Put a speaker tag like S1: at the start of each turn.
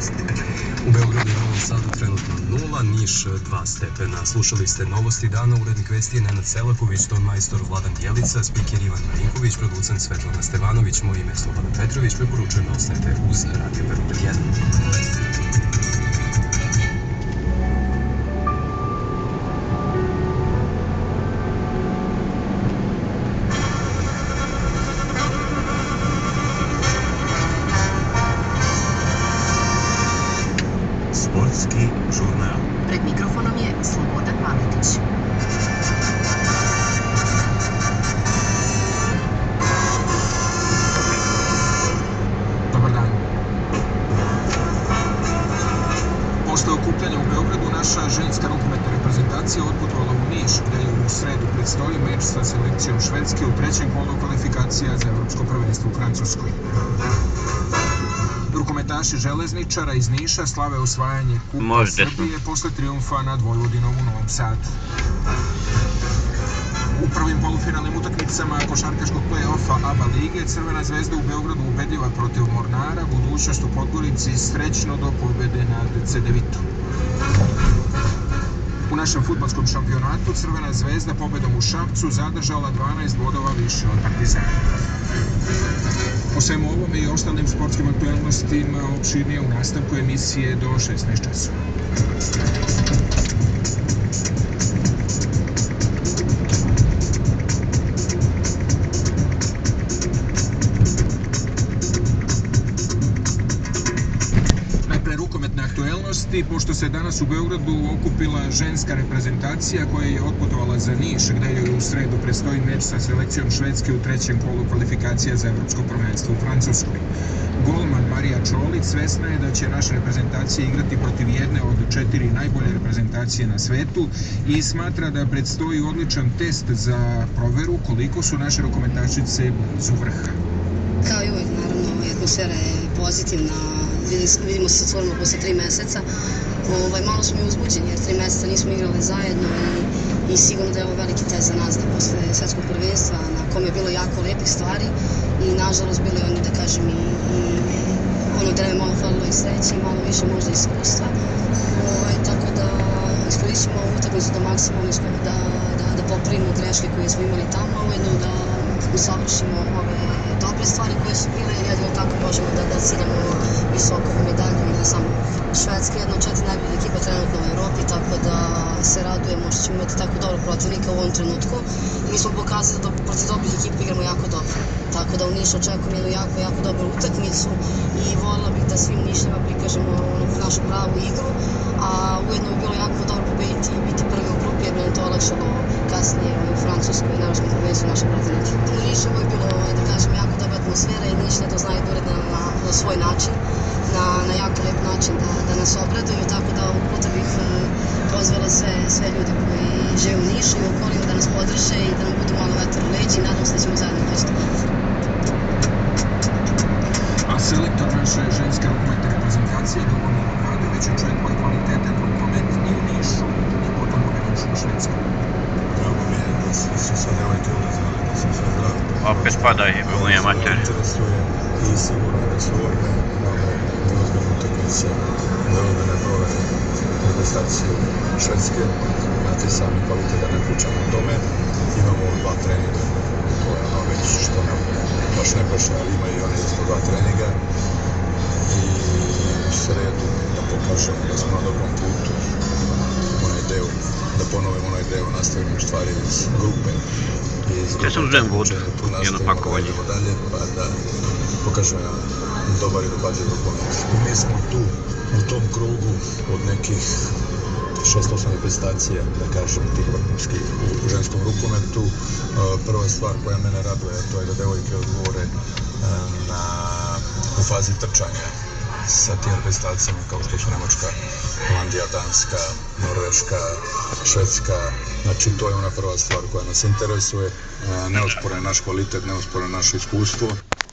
S1: stepena. U Beogradu i Novom Sadu trenutno 0, Niš 2 stepena. Slušali ste novosti dana, urednik vesti je Nenad Selaković, ton majstor Vladan Jelica, spiker Ivan Marinković, producent Svetlana Stevanović, moje ime je Slobodan Petrović, preporučujem da ostanete uz Radio Beograd 1.
S2: Sportski žurnal.
S3: Pred mikrofonom je Slobodan Maletić.
S4: Dobar dan. Posle okupljanja u Beogradu, naša ženska rukometna reprezentacija otputovala u Niš, gde je u sredu predstoji meč sa selekcijom Švedske u trećem kolu kvalifikacija za evropsko prvenstvo u Francuskoj. Rukometaši Železničara iz Niša slave osvajanje Kupa Srbije posle trijumfa nad Vojvodinom u Novom Sadu. U prvim polufinalnim utakmicama košarkaškog play-offa ABA lige Crvena zvezda u Beogradu ubedljiva protiv Mornara, budućnost u Podgorici srećno do pobede nad Cedevitom. U našem fudbalskom šampionatu Crvena zvezda pobedom u Šapcu zadržala 12 bodova više od Partizana. O svemu ovome i ostalim sportskim aktualnostima opširnije u nastavku emisije do 16 časova. Pošto se danas u Beogradu okupila ženska reprezentacija koja je otputovala za Niš, gde joj u sredu predstoji meč sa selekcijom Švedske u trećem kolu kvalifikacija za evropsko prvenstvo u Francuskoj. Golman Marija Čolić svesna je da će naša reprezentacija igrati protiv jedne od 4 najbolje reprezentacije na svetu i smatra da predstoji odličan test za proveru koliko su naše rukometašice blizu vrha.
S5: Kao i uvijek, naravno, atmosfera je pozitivna, vidimo se stvarno posle 3 meseca. Malo smo i uzbuđeni jer 3 meseca nismo igrali zajedno i sigurno da je ovo veliki test za nas da posle svetskog prvenstva na kome je bilo jako lepih stvari i nažalost bili oni, da kažem, i ono da nam je malo falilo i sreće i malo više možda iskustva. Tako da iskoristimo ovu utakmicu da maksimalno da popravimo greške koje smo imali tamo, ujedno da usavršimo ove dobre stvari koje su bile i jedino tako možemo da ciljamo visoko u medalju i na samo Švedska je jedna od 4 najbolje ekipa trenutno u Evropi, tako da se radujemo što ćemo imati tako dobro protivnika u ovom trenutku. Mi smo pokazali da protiv dobrih ekipa igramo jako dobro, tako da u Nišu očekujem jednu jako dobru utakmicu i voljela bih da svim Nišljama prikažemo našu pravu igru, a ujedno bi bilo jako dobro pobediti i biti prvi u grupi jer bi nam to olakšalo kasnije u Francuskoj i naravno prvenstvu naše protivnike. U Nišu je bilo, da kažem, jako dobra atmosfera i Nišlje to znaju da urede na svoj način, na jako lep način da nas obraduju, tako da ovog puta bih pozvala sve ljude koji žive u Nišu i u okolinu da nas podrže i da nam budu malo vetar u leđi i nadam se da ćemo zajedno doći do pobede.
S4: A selektor naše ženske rukometne reprezentacije Ljubomir Obradović očekuje kvalitetan rukomet i u Nišu i potom u Nišu u Švedskoj.
S2: Drago mi je da su sve devojke ulazile, da su sve zdrave.
S6: Opet spada i Volnija Mater.
S2: Interesuje i sigurno da su ovdje ozbiljne utakmice, ozbiljne provere reprezentaciju Švedske. Znate sami kvalitet da ne pričamo o tome. Imamo 2 treninga, to je ono već što nam baš ne paše, ali ima i one isto 2 treninga. I u sredu da pokažemo da smo na dobrom putu, da ponovimo onaj deo nastavimo stvari iz grupe.
S6: Te sam uzem vodu, jedno pakovanje.
S2: Pa da pokažemo dobar i dopadljiv rukomet. Mi smo tu, u tom krugu od nekih 6-8 reprezentacija, da kažem, tih vrhunskih u ženskom rukometu. Prva stvar koja mene raduje, to je da devojke odgovore u fazi trčanja sa tim reprezentacijama kao što su Nemačka, Holandija, Danska, Norveška, Švedska. Znači, to je ona prva stvar koja nas interesuje. Neosporan je naš kvalitet, neosporan je naše iskustvo.